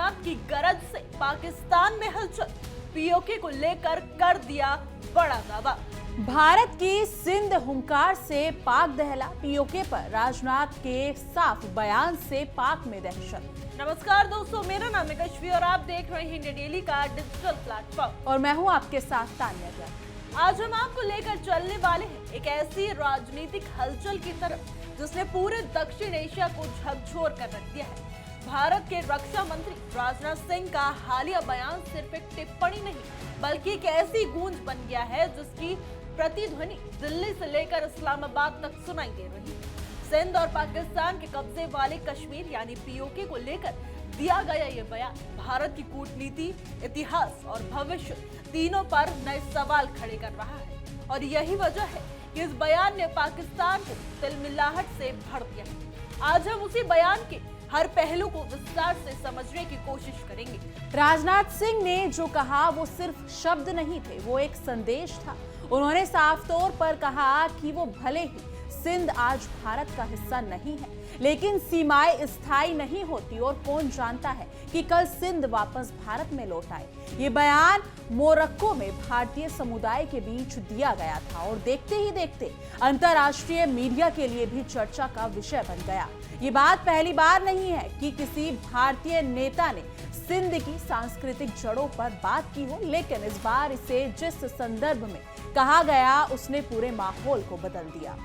आजाद की गरज से पाकिस्तान में हलचल, पीओके को लेकर कर दिया बड़ा दावा। भारत की सिंध हुंकार से पाक दहला, पीओके पर राजनाथ के साफ बयान से पाक में दहशत। नमस्कार दोस्तों, मेरा नाम है कश्मी और आप देख रहे हैं इंडिया डेली का डिजिटल प्लेटफॉर्म और मैं हूं आपके साथ तान्या जैन। आज हम आपको लेकर चलने वाले हैं एक ऐसी राजनीतिक हलचल की तरफ जिसने पूरे दक्षिण एशिया को झकझोर कर रख दिया है। भारत के रक्षा मंत्री राजनाथ सिंह का हालिया बयान सिर्फ एक टिप्पणी नहीं बल्कि एक ऐसी गूंज बन गया है जिसकी प्रतिध्वनि दिल्ली से लेकर इस्लामाबाद तक सुनाई दे रही है। सिंध और पाकिस्तान के कब्जे वाले कश्मीर यानी पीओके को लेकर दिया गया ये बयान भारत की कूटनीति, इतिहास और भविष्य तीनों पर नए सवाल खड़े कर रहा है और यही वजह है कि इस बयान ने पाकिस्तान को तिलमिलाहट से भर दिया है। आज हम उसी बयान के हर पहलू को विस्तार से समझने की कोशिश करेंगे। राजनाथ सिंह ने जो कहा वो सिर्फ शब्द नहीं थे, वो एक संदेश था। उन्होंने साफ तौर पर कहा कि वो भले ही सिंध आज भारत का हिस्सा नहीं है, लेकिन सीमाएं स्थायी नहीं होती और कौन जानता है कि कल सिंध वापस भारत में लौट आए। ये बयान मोरक्को में भारतीय समुदाय के बीच दिया गया था और देखते ही देखते अंतर्राष्ट्रीय मीडिया के लिए भी चर्चा का विषय बन गया। ये बात पहली बार नहीं है कि किसी भारतीय नेता ने सिंध की सांस्कृतिक जड़ों पर बात की हो, लेकिन इस बार इसे जिस संदर्भ में कहा गया उसने पूरे माहौल को बदल दिया।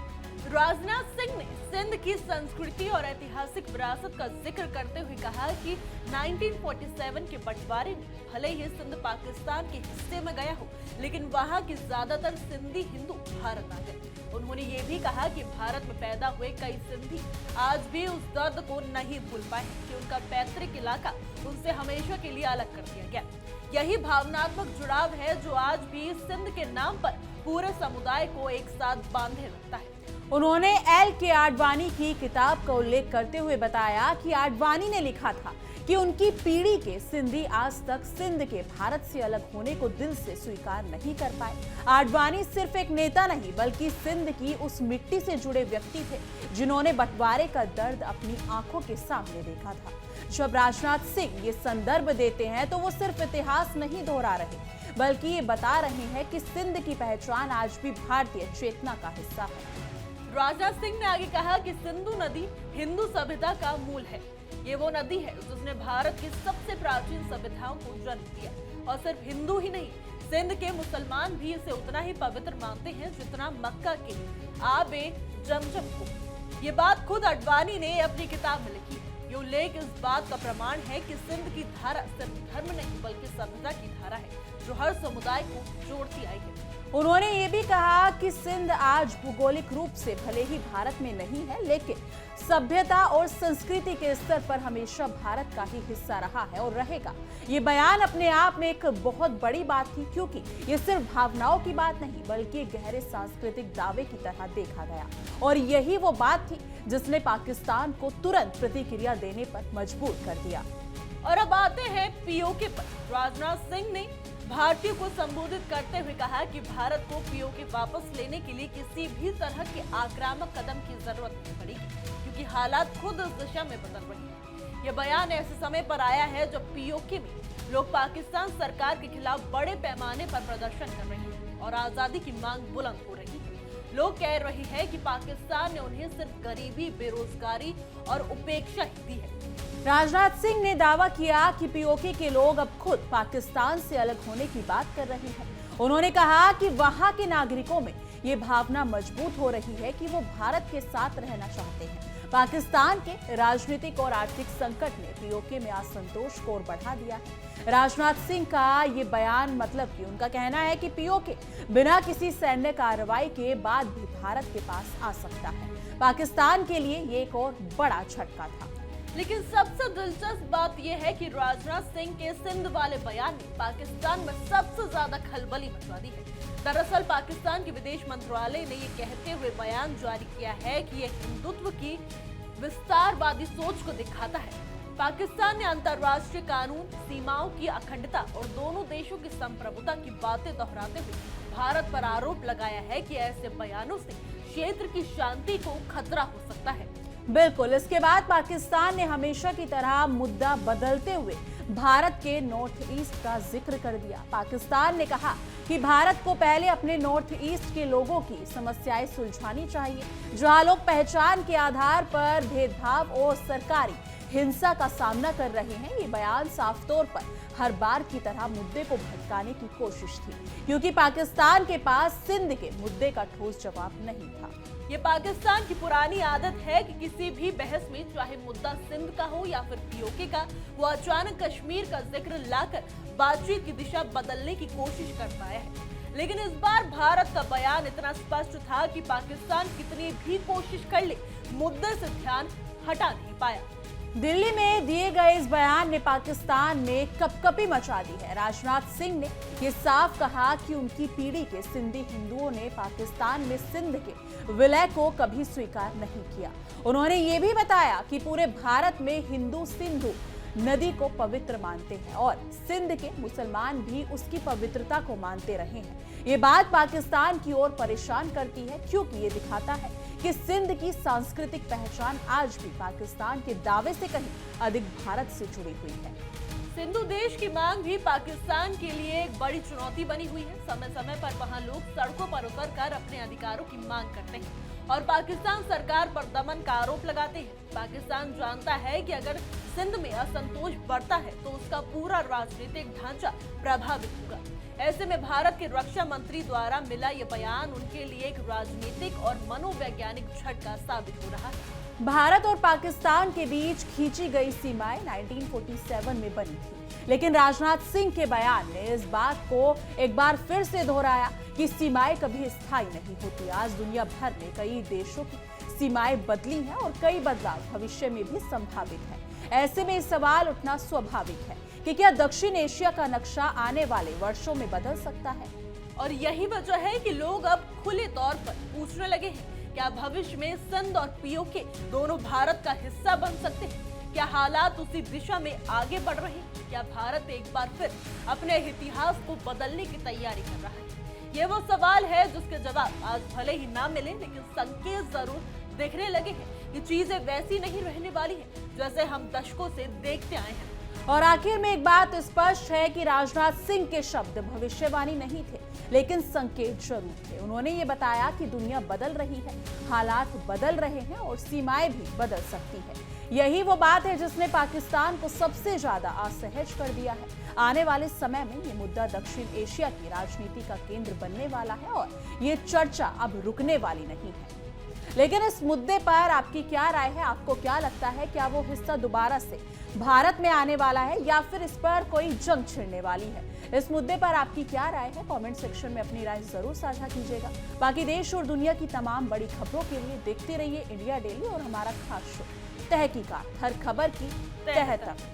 राजनाथ सिंह ने सिंध की संस्कृति और ऐतिहासिक विरासत का जिक्र करते हुए कहा कि 1947 के बंटवारे में भले ही सिंध पाकिस्तान के हिस्से में गया हो, लेकिन वहां के ज्यादातर सिंधी हिंदू भारत आ गए। उन्होंने ये भी कहा कि भारत में पैदा हुए कई सिंधी आज भी उस दर्द को नहीं भूल पाए कि उनका पैतृक इलाका उनसे हमेशा के लिए अलग कर दिया गया। यही भावनात्मक जुड़ाव है जो आज भी सिंध के नाम पर पूरे समुदाय को एक साथ बांधे रखता है। उन्होंने एल के आडवाणी की किताब का उल्लेख करते हुए बताया कि आडवाणी ने लिखा था कि उनकी पीढ़ी के सिंधी आज तक सिंध के भारत से अलग होने को दिल से स्वीकार नहीं कर पाए। आडवाणी सिर्फ एक नेता नहीं बल्कि सिंध की उस मिट्टी से जुड़े व्यक्ति थे जिन्होंने बंटवारे का दर्द अपनी आंखों के सामने देखा था। जब राजनाथ सिंह ये संदर्भ देते हैं तो वो सिर्फ इतिहास नहीं दोहरा रहे बल्कि ये बता रहे हैं कि सिंध की पहचान आज भी भारतीय चेतना का हिस्सा है। राजनाथ सिंह ने आगे कहा कि सिंधु नदी हिंदू सभ्यता का मूल है। ये वो नदी है जिसने भारत की सबसे प्राचीन सभ्यताओं को जन्म दिया और सिर्फ हिंदू ही नहीं, सिंध के मुसलमान भी इसे उतना ही पवित्र मानते हैं जितना मक्का के आबे जमजम को। ये बात खुद आडवाणी ने अपनी किताब में लिखी है। ये उल्लेख इस बात का प्रमाण है कि सिंध की धारा सिर्फ धर्म नहीं बल्कि सभ्यता की धारा है जो हर समुदाय को जोड़ती आई है। उन्होंने ये भी कहा कि सिंध आज भौगोलिक रूप से भले ही भारत में नहीं है, लेकिन सभ्यता और संस्कृति के स्तर पर हमेशा भारत का ही हिस्सा रहा है और रहेगा। ये बयान अपने आप में एक बहुत बड़ी बात थी क्योंकि ये सिर्फ भावनाओं की बात नहीं बल्कि गहरे सांस्कृतिक दावे की तरह देखा गया और यही वो बात थी जिसने पाकिस्तान को तुरंत प्रतिक्रिया देने पर मजबूर कर दिया। और अब आते हैं पीओके पर। राजनाथ सिंह ने भारतीयों को संबोधित करते हुए कहा कि भारत को पीओके वापस लेने के लिए किसी भी तरह के आक्रामक कदम की जरूरत नहीं पड़ेगी क्योंकि हालात खुद इस दिशा में बदल रहे हैं। यह बयान ऐसे समय पर आया है जब पीओके में लोग पाकिस्तान सरकार के खिलाफ बड़े पैमाने पर प्रदर्शन कर रहे हैं और आजादी की मांग बुलंद हो रही है। लोग कह रहे हैं कि पाकिस्तान ने उन्हें सिर्फ गरीबी, बेरोजगारी और उपेक्षा ही दी है। राजनाथ सिंह ने दावा किया कि पीओके के लोग अब खुद पाकिस्तान से अलग होने की बात कर रहे हैं। उन्होंने कहा कि वहां के नागरिकों में ये भावना मजबूत हो रही है कि वो भारत के साथ रहना चाहते हैं। पाकिस्तान के राजनीतिक और आर्थिक संकट ने पीओके में असंतोष को और बढ़ा दिया है। राजनाथ सिंह का ये बयान मतलब कि उनका कहना है कि पीओके बिना किसी सैन्य कार्रवाई के बाद भी भारत के पास आ सकता है। पाकिस्तान के लिए ये एक और बड़ा झटका था। लेकिन सबसे दिलचस्प बात यह है कि राजनाथ सिंह के सिंध वाले बयान ने पाकिस्तान में सबसे ज्यादा खलबली मचा दी है। दरअसल पाकिस्तान के विदेश मंत्रालय ने ये कहते हुए बयान जारी किया है कि यह हिंदुत्व की विस्तारवादी सोच को दिखाता है। पाकिस्तान ने अंतर्राष्ट्रीय कानून, सीमाओं की अखंडता और दोनों देशों की संप्रभुता की बातें दोहराते हुए भारत पर आरोप लगाया है कि ऐसे बयानों से क्षेत्र की शांति को खतरा हो सकता है। बिल्कुल, इसके बाद पाकिस्तान ने हमेशा की तरह मुद्दा बदलते हुए भारत के नॉर्थ ईस्ट का जिक्र कर दिया। पाकिस्तान ने कहा कि भारत को पहले अपने नॉर्थ ईस्ट के लोगों की समस्याएं सुलझानी चाहिए, जहां लोग पहचान के आधार पर भेदभाव और सरकारी हिंसा का सामना कर रहे हैं। ये बयान साफ तौर पर हर बार की तरह मुद्दे को भटकाने की कोशिश थी, क्योंकि पाकिस्तान के पास सिंध के मुद्दे का ठोस जवाब नहीं था। ये पाकिस्तान की पुरानी आदत है कि किसी भी बहस में, चाहे मुद्दा सिंध का हो या फिर पीओके का, वो अचानक कश्मीर का जिक्र लाकर बातचीत की दिशा बदलने की कोशिश करता है। लेकिन इस बार भारत का बयान इतना स्पष्ट था कि पाकिस्तान कितनी भी कोशिश कर ले, मुद्दे से ध्यान हटा नहीं पाया। दिल्ली में दिए गए इस बयान ने पाकिस्तान में कपकपी मचा दी है। राजनाथ सिंह ने ये साफ कहा कि उनकी पीढ़ी के सिंधी हिंदुओं ने पाकिस्तान में सिंध के विलय को कभी स्वीकार नहीं किया। उन्होंने ये भी बताया कि पूरे भारत में हिंदू सिंधु नदी को पवित्र मानते हैं और सिंध के मुसलमान भी उसकी पवित्रता को मानते रहे हैं। ये बात पाकिस्तान की ओर परेशान करती है, क्योंकि ये दिखाता है कि सिंध की सांस्कृतिक पहचान आज भी पाकिस्तान के दावे से कहीं अधिक भारत से जुड़ी हुई है। सिंधु देश की मांग भी पाकिस्तान के लिए एक बड़ी चुनौती बनी हुई है। समय समय पर वहां लोग सड़कों पर उतरकर अपने अधिकारों की मांग करते हैं और पाकिस्तान सरकार पर दमन का आरोप लगाते हैं। पाकिस्तान जानता है कि अगर सिंध में असंतोष बढ़ता है तो उसका पूरा राजनीतिक ढांचा प्रभावित होगा। ऐसे में भारत के रक्षा मंत्री द्वारा मिला ये बयान उनके लिए एक राजनीतिक और मनोवैज्ञानिक झटका साबित हो रहा है। भारत और पाकिस्तान के बीच खींची गई सीमाएं 1947 में बनी थी, लेकिन राजनाथ सिंह के बयान ने इस बात को एक बार फिर से दोहराया कि सीमाएं कभी स्थायी नहीं होती। आज दुनिया भर में कई देशों की सीमाएं बदली हैं और कई बदलाव भविष्य में भी संभावित है। ऐसे में सवाल उठना स्वाभाविक है कि क्या दक्षिण एशिया का नक्शा आने वाले वर्षों में बदल सकता है। और यही वजह है कि लोग अब खुले तौर पर पूछने लगे हैं, क्या भविष्य में सिंध और पीओके दोनों भारत का हिस्सा बन सकते हैं? क्या हालात उसी दिशा में आगे बढ़ रहे हैं? क्या भारत एक बार फिर अपने इतिहास को बदलने की तैयारी कर रहा है? ये वो सवाल है जिसके जवाब आज भले ही ना मिले, लेकिन संकेत जरूर दिखने लगे हैं कि चीजें वैसी नहीं रहने वाली है जैसे हम दशकों से देखते आए हैं। और आखिर में एक बात स्पष्ट है कि राजनाथ सिंह के शब्द भविष्यवाणी नहीं थे, लेकिन संकेत जरूर थे। उन्होंने ये बताया कि दुनिया बदल रही है, हालात बदल रहे हैं और सीमाएं भी बदल सकती है। यही वो बात है जिसने पाकिस्तान को सबसे ज्यादा असहज कर दिया है। आने वाले समय में ये मुद्दा दक्षिण एशिया की राजनीति का केंद्र बनने वाला है और ये चर्चा अब रुकने वाली नहीं है। लेकिन इस मुद्दे पर आपकी क्या राय है? आपको क्या लगता है, क्या वो हिस्सा दोबारा से भारत में आने वाला है या फिर इस पर कोई जंग छिड़ने वाली है? इस मुद्दे पर आपकी क्या राय है? कमेंट सेक्शन में अपनी राय जरूर साझा कीजिएगा। बाकी देश और दुनिया की तमाम बड़ी खबरों के लिए देखते रहिए इंडिया डेली और हमारा खास शो तहकीकात, हर खबर की तह तक।